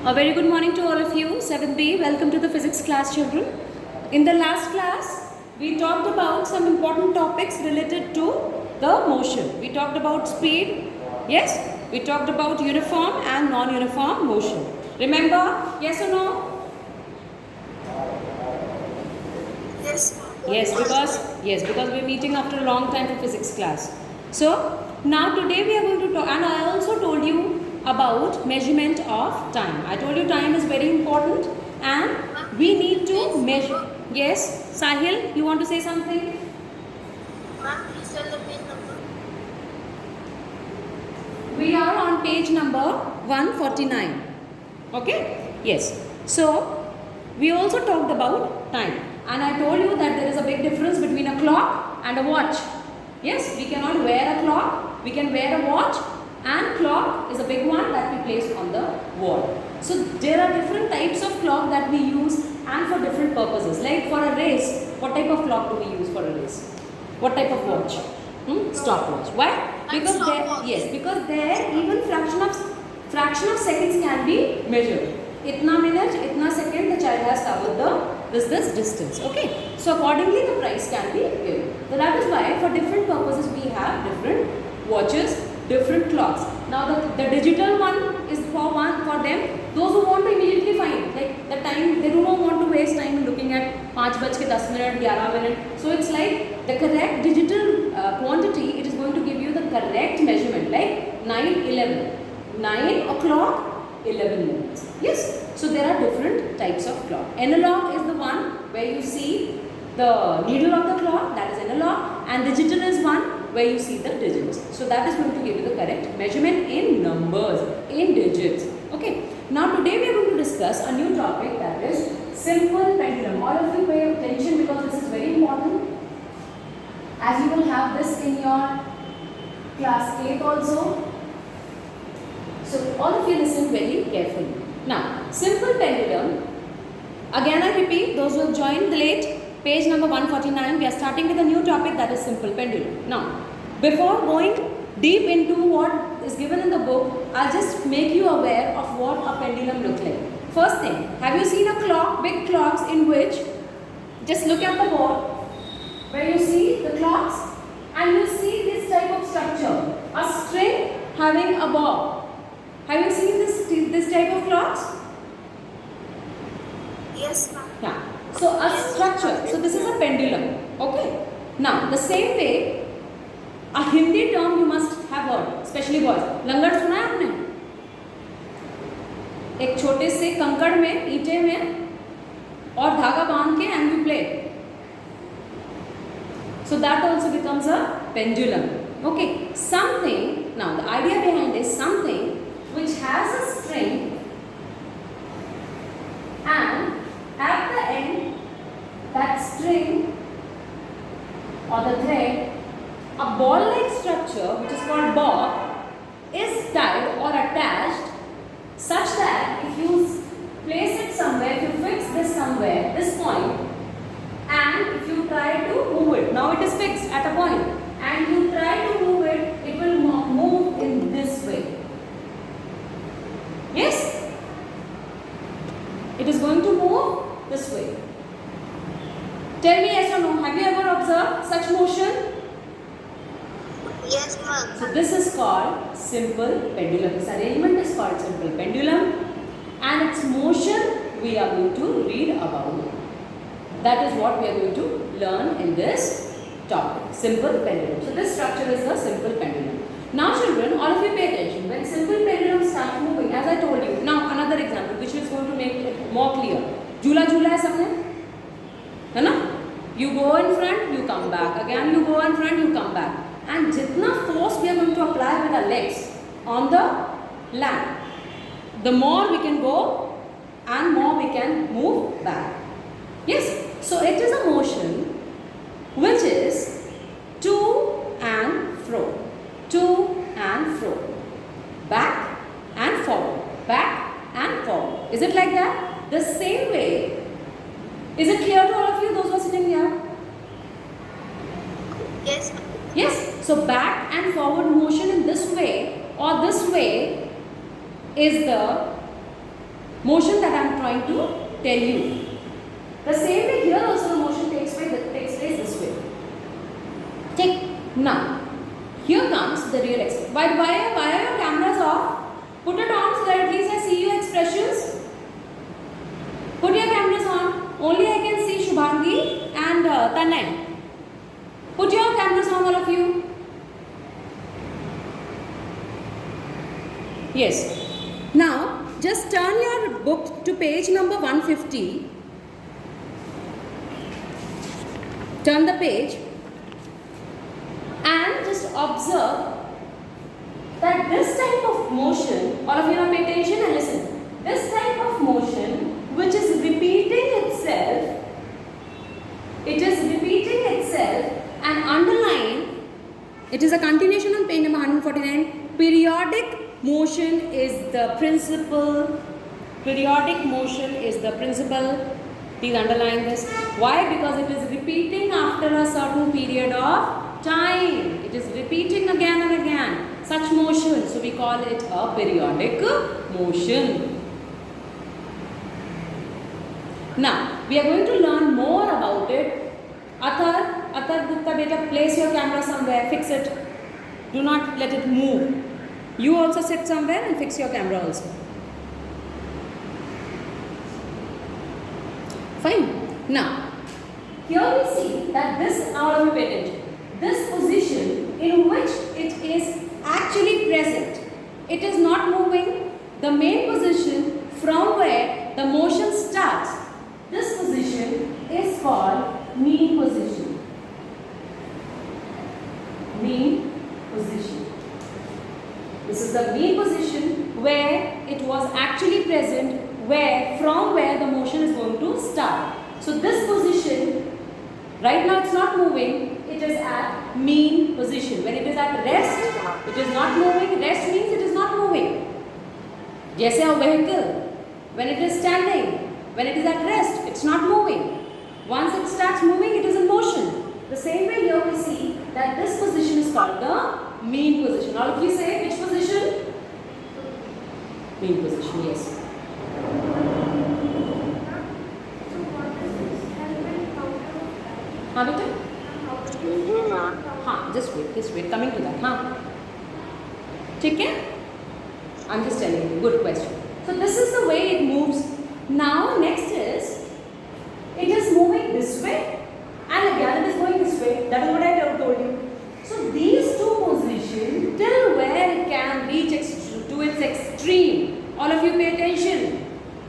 A very good morning to all of you. 7B, welcome to the physics class, children. In the last class, we talked about some important topics related to the motion. We talked about speed, yes? We talked about uniform and non-uniform motion. Remember? Yes or no? Yes. Yes, because we're meeting after a long time for physics class. So, now today we are going to talk, and I also told you about measurement of time. I told you time is very important and we need to measure. Yes, Sahil, you want to say something? Ma'am, please tell the page number. We are on page number 149. Okay? Yes. So, we also talked about time. And I told you that there is a big difference between a clock and a watch. Yes, we cannot wear a clock. We can wear a watch. And clock is a big one that we place on the wall. So, there are different types of clock that we use and for different purposes. Like for a race, what type of clock do we use for a race? What type of watch? Stopwatch. Why? Because there even fraction of seconds can be measured. Itna minute, itna second the child has covered this distance. Okay. So accordingly the price can be given. So that is why for different purposes we have different watches, different clocks. Now the digital one is for them, those who want to immediately find, like the time, they do not want to waste time looking at 5:10 minutes, 11 minutes. So it's like the correct digital quantity, it is going to give you the correct measurement, like 9:11. 9 o'clock, 11 minutes. Yes. So there are different types of clock. Analog is the one where you see the needle of the clock, that is analog, and digital is one where you see the digits. So that is going to give you the correct measurement in numbers, in digits. Okay. Now today we are going to discuss a new topic, that is simple pendulum. All of you pay attention because this is very important, as you will have this in your class 8 also. So all of you listen very carefully. Now, simple pendulum, again I repeat, those who have joined late, page number 149, we are starting with a new topic, that is simple pendulum. Now, before going deep into what is given in the book, I'll just make you aware of what a pendulum looks like. First thing, have you seen a clock, big clocks in which, just look at the board, where you see the clocks and you see this type of structure, a string having a bob. Have you seen this type of clocks? Yes, ma'am. Yeah. So a structure. So this is a pendulum. Okay. Now the same way, a Hindi term you must have heard, especially boys. लंगड़ सुना है आपने? एक छोटे से कंकड़ में, ईंटे में, और धागा बांध के and you play. So that also becomes a pendulum. Okay. Something. Now the idea behind is something which has a string and at the end that string or the thread, a ball-like structure which is called bob is tied or attached such that if you place it somewhere, if you fix this somewhere, this point, and if you try to move it, now it is fixed at a point, and you try to move it, it will move in this way. Yes? It is going to move this way. Tell me yes or no. Have you ever observed such motion? Yes, ma'am. So this is called simple pendulum. This arrangement is called simple pendulum, and its motion we are going to read about. That is what we are going to learn in this topic. Simple pendulum. So this structure is the simple pendulum. Now children, all of you pay attention. When simple pendulum starts moving, as I told you, now another example which is going to make it more clear. Jula है सबने, है ना? You go in front, you come back. Again you go in front, you come back. And jitna force we are going to apply with our legs on the land, the more we can go and more we can move back. Yes? So it is a motion which is to and fro. To and fro, back and forward, back and forward. Is it like that? The same way. Is it clear to all of you, those who are sitting here? Yes. Yes. So back and forward motion in this way or is the motion that I am trying to tell you. The same way here also the motion takes place this way. Take now. Here comes the real expression. Why are your cameras off? Put it on so that at least I see your expressions. Put your cameras on. Only I can see Shubhangi and Tanay. Put your cameras on, all of you. Yes. Now, just turn your book to page number 150. Turn the page and just observe that this type of motion, all of you now pay attention and listen. This type of motion which is repeating itself, and underline, it is a continuation on page number 149. Periodic motion is the principle. Please underline this. Why? Because it is repeating after a certain period of time. It is repeating again and again. Such motion. So we call it a periodic motion. Now, we are going to learn more about it. Athar Gupta beta, place your camera somewhere, fix it. Do not let it move. You also sit somewhere and fix your camera also. Fine. Now, here we see that this, all of you pay attention, this position in which it is actually present. It is not moving. The main position from where the motion starts. This position is called mean position. Mean position. This is the mean position where it was actually present, from where the motion is going to start. So this position, right now it's not moving, it is at mean position. When it is at rest, it is not moving. Rest means it is not moving. Jaise a vehicle, when it is standing, when it is at rest, it's not moving. Once it starts moving, it is in motion. The same way here we see that this position is called the mean position. All of you say which position? Mean position, yes. हाँ बेटा? हाँ, just wait, coming to that, हाँ. ठीक है? I'm just telling you, good question. So this is the way it moves. Now next is, it is moving this way and again it is going this way. That is what I told you. So these two positions till where it can reach to its extreme. All of you pay attention.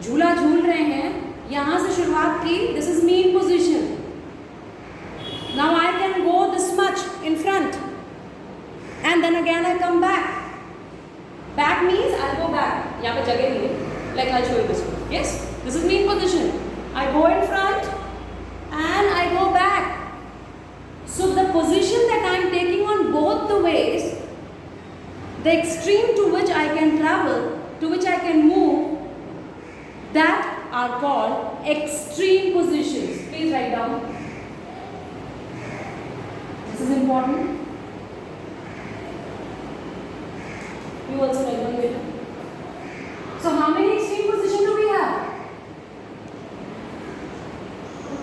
झूला झूल रहे हैं, यहाँ से शुरुआत की. This is mean position. Now I can go this much in front and then again I come back. Back means I'll go back. यहाँ पे जगह नहीं है. Like I'll show you this one. Yes, this is mean position. I go in front and I go back. So the position that I am taking on both the ways, the extreme to which I can travel, to which I can move, that are called extreme positions. Please write down. This is important. You also write down later. So how many extreme positions do we have?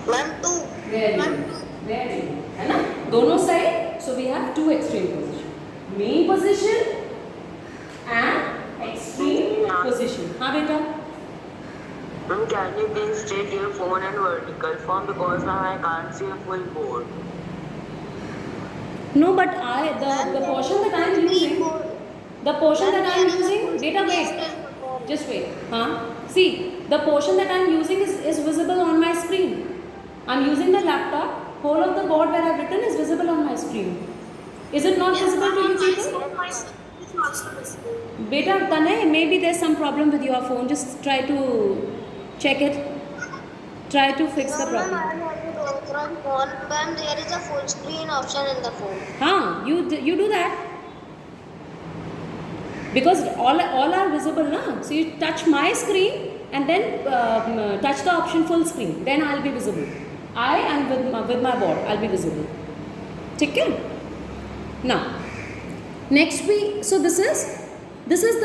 Ma'am, 2. Very good. Very good. है ना? दोनों side. So we have two extreme positions. Mean position and extreme position. हाँ बेटा? Ma'am, can you please state your phone and vertical form because now I can't see a full board. No, but the portion that I am using, data wait. Just wait. See, the portion that I am using is visible on my screen. I am using the laptop. Whole of the board where I have written is visible on my screen. Is it not visible to you people? Beta, Tanay, maybe there's some problem with your phone. Just try to check it. Try to fix the problem. Ma'am, there is a full screen option in the phone. You do that. Because all are visible, na? So you touch my screen and then touch the option full screen. Then I'll be visible. I am with my board. I'll be visible. ठीक है? Now, next so this is This is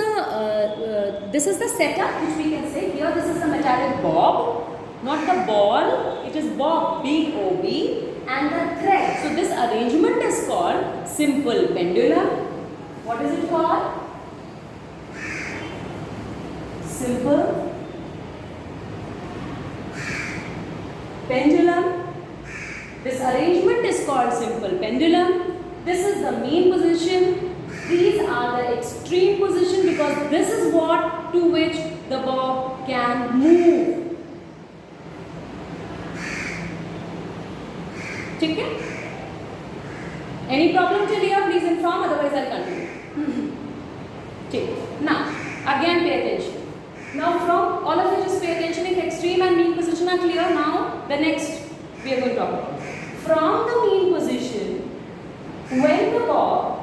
the setup which we can say here. This is the metallic bob, not the ball. It is bob, B-O-B, and the thread. So this arrangement is called simple pendulum. What is it called? Simple pendulum. This arrangement is called simple pendulum. This is the mean position. These are the extreme position because this is what to which the bob can move. Okay? Any problem till here? Please inform, otherwise I'll continue. Okay. Now, again pay attention. Now from all of you just pay attention. If extreme and mean position are clear, now the next we are going to talk about. From the mean position, when the bob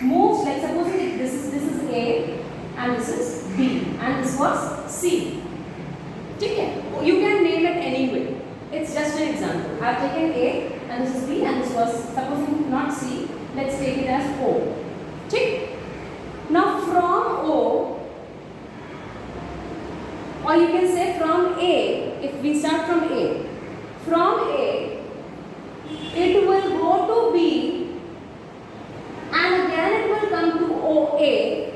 moves, like supposing this is A and this is B and this was C. Okay? You can name it any way. It's just an example. I have taken A and this is B and this was supposing not C. Let's take it as O. Okay? Now from O, or you can say from A, if we start from A. From A, it will go to B and again it will come to OA.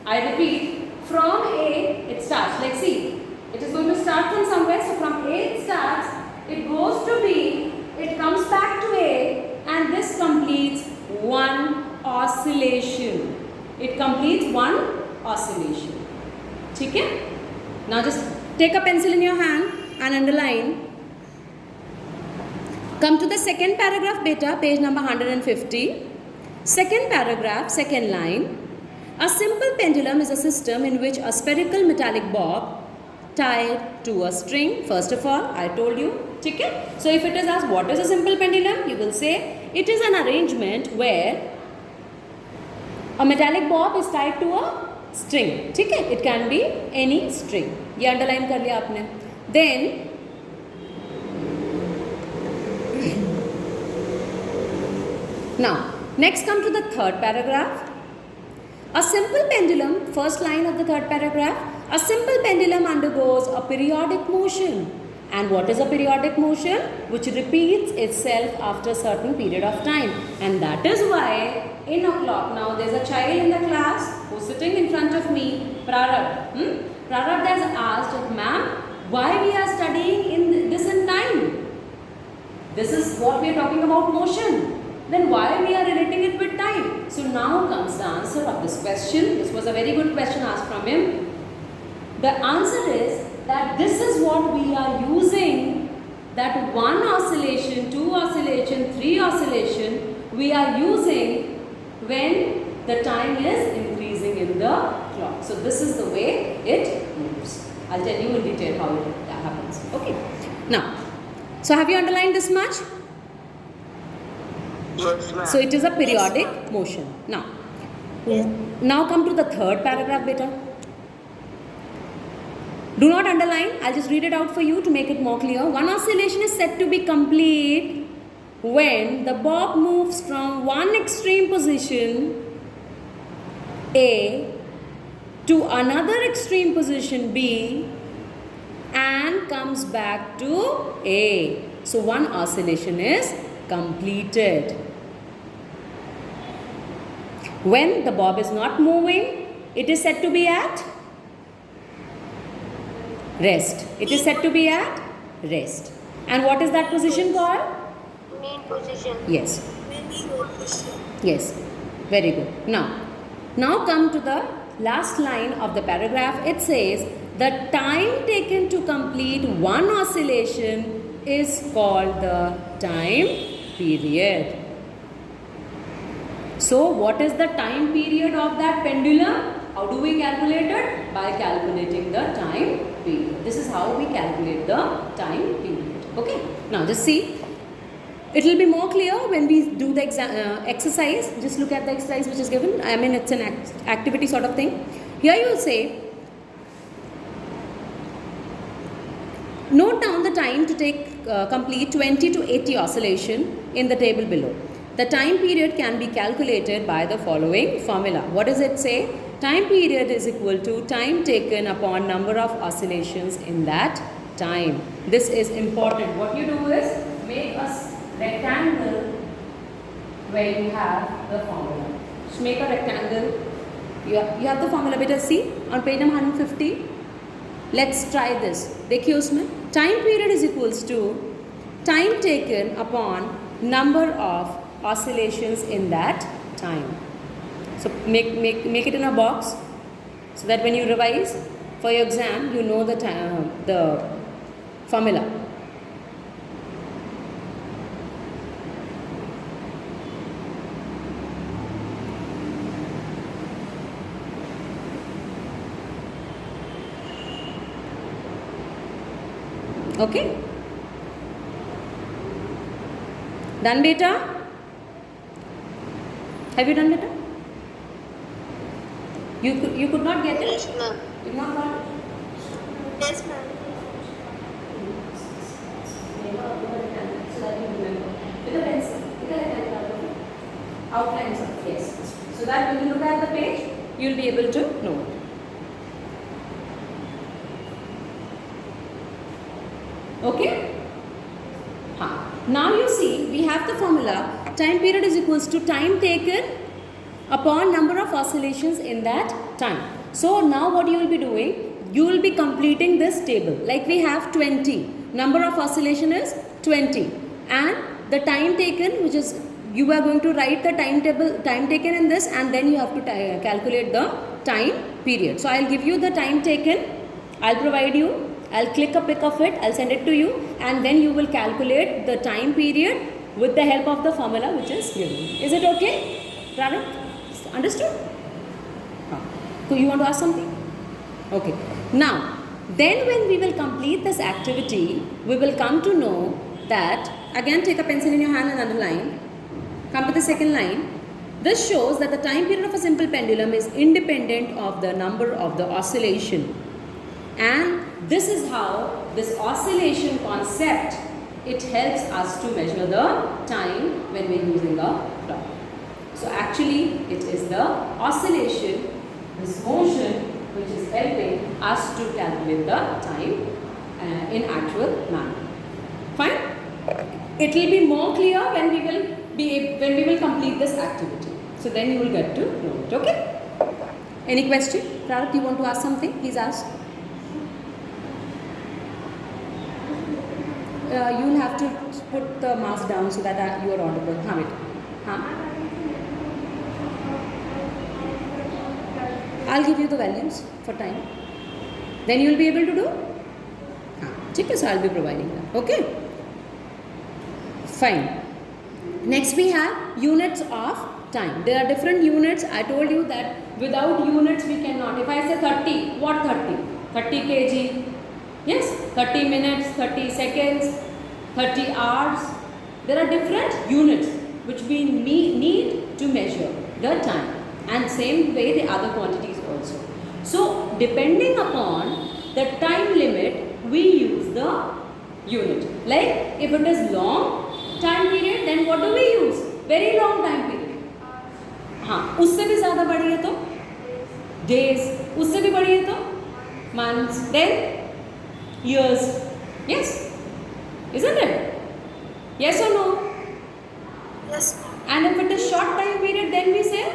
I repeat, from A it starts. Like see, it is going to start from somewhere. So from A it starts, it goes to B, it comes back to A, and this completes one oscillation. It completes one oscillation. Okay? Now just take a pencil in your hand and underline. Come to the second paragraph, beta, page number 150. Second paragraph, second line. A simple pendulum is a system in which a spherical metallic bob tied to a string. First of all, I told you. Okay? So if it is asked what is a simple pendulum, you will say it is an arrangement where a metallic bob is tied to a string. Okay? It can be any string. ये underline कर लिया आपने. Then now next come to the third paragraph. A simple pendulum, first line of the third paragraph, a simple pendulum undergoes a periodic motion. And what is a periodic motion? Which repeats itself after a certain period of time. And that is why in a clock, now there is a child in the class who is sitting in front of me, Prarabh. Prarabh has asked, ma'am, why we are studying this in time? This is what we are talking about, motion. Then why we are relating it with time? So now comes the answer of this question. This was a very good question asked from him. The answer is that this is what we are using, that one oscillation, two oscillation, three oscillation we are using when the time is increasing in the clock. So this is the way it moves. I'll tell you in detail how it happens. Okay. Now, so have you underlined this much? Yes, ma'am. So it is a periodic motion. Now, now come to the third paragraph, beta. Do not underline. I'll just read it out for you to make it more clear. One oscillation is said to be complete when the bob moves from one extreme position A to another extreme position B and comes back to A. So one oscillation is completed. When the bob is not moving, it is said to be at rest. It is said to be at rest. And what is that position called? Mean position. Yes. Mean position. Yes. Very good. Now come to the last line of the paragraph. It says the time taken to complete one oscillation is called the time period. So what is the time period of that pendulum? How do we calculate it? By calculating the time period. This is how we calculate the time period. Okay. Now just see. It will be more clear when we do the exercise. Just look at the exercise which is given. I mean, it's an activity sort of thing. Here you will say, note down the time to take complete 20 to 80 oscillation in the table below. The time period can be calculated by the following formula. What does it say? time period is equal to time taken upon number of oscillations in that time. This is important. What you do is make a rectangle where you have the formula. Just make a rectangle. You have the formula. Beta, see on page number 150. Let's try this. देखिए उसमें time period is equals to time taken upon number of oscillations in that time. So make it in a box so that when you revise for your exam, you know the formula. Okay? Done, beta? Have you done, beta? You could not get it? Yes, ma'am. You did not got it? Yes, ma'am. So that you remember. With a pencil. With a rectangle. Outlines of, yes. So that when you look at the page, you will be able to know it. Okay? Now you see, we have the formula time period is equals to time taken upon number of oscillations in that time. So now what you will be doing, you will be completing this table. Like we have 20, number of oscillation is 20, and the time taken, which is you are going to write the time taken in this, and then you have to calculate the time period. So I'll give you the time taken, I'll provide you, I'll click a pic of it, I'll send it to you, and then you will calculate the time period with the help of the formula which is given. Is it okay? Ravi? Understood? So you want to ask something? Okay. Now, then when we will complete this activity, we will come to know that, again take a pencil in your hand and underline. Come to the second line. This shows that the time period of a simple pendulum is independent of the number of the oscillation. And this is how this oscillation concept, it helps us to measure the time when we are using a clock. So actually it is the oscillation, this motion, which is helping us to calculate the time in actual manner. Fine? It will be more clear when we will complete this activity. So then you will get to know it. Okay? Any question? Prarat, you want to ask something? Please ask. You will have to put the mask down so that you are audible. Wait. I'll give you the values for time. Then you will be able to do? So I'll be providing that. Okay? Fine. Next we have units of time. There are different units. I told you that without units we cannot. If I say 30, what 30? 30 kg. Yes, 30 minutes, 30 seconds, 30 hours. There are different units which we need to measure the time, and same way the other quantities also. So depending upon the time limit, we use the unit. Like if it is long time period, then what do we use? Very long time period. उससे भी ज़्यादा बड़ी है तो days, उससे भी बड़ी है तो months, then years. Yes? Isn't it? Yes or no? Yes. And if it is short time period, then we say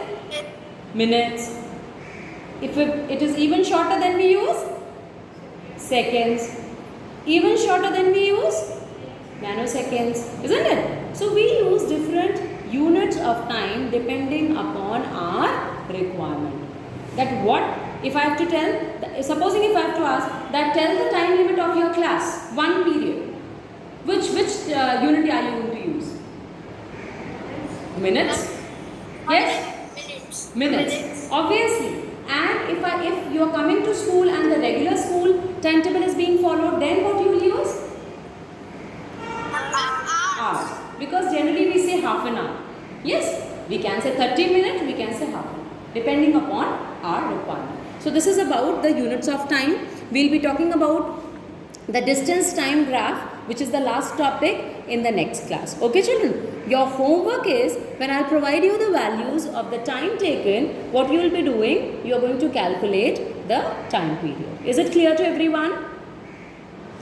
minutes. If it is even shorter, then we use seconds. Even shorter, then we use nanoseconds. Isn't it? So we use different units of time depending upon our requirement. That what, if I have to tell, supposing if I have to ask that tell the time limit of your class, one period, which unit are you going to use? Minutes? Yes? Minutes. Obviously. And if you are coming to school and the regular school timetable is being followed, then what you will use? Hours. Because generally we say half an hour. Yes? We can say 30 minutes, we can say half an hour, depending upon our requirement. So this is about the units of time. We will be talking about the distance time graph, which is the last topic in the next class. Okay children, your homework is, when I'll provide you the values of the time taken, what you will be doing, you are going to calculate the time period. Is it clear to everyone?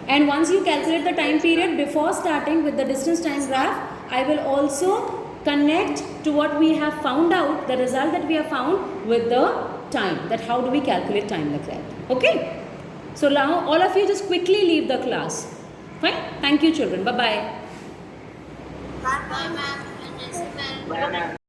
And once you calculate the time period, before starting with the distance time graph, I will also connect to what we have found out, the result that we have found with the time, that how do we calculate time like that. Okay? So now all of you just quickly leave the class. Fine? Thank you children. Bye-bye. Bye, ma'am. Bye, ma'am.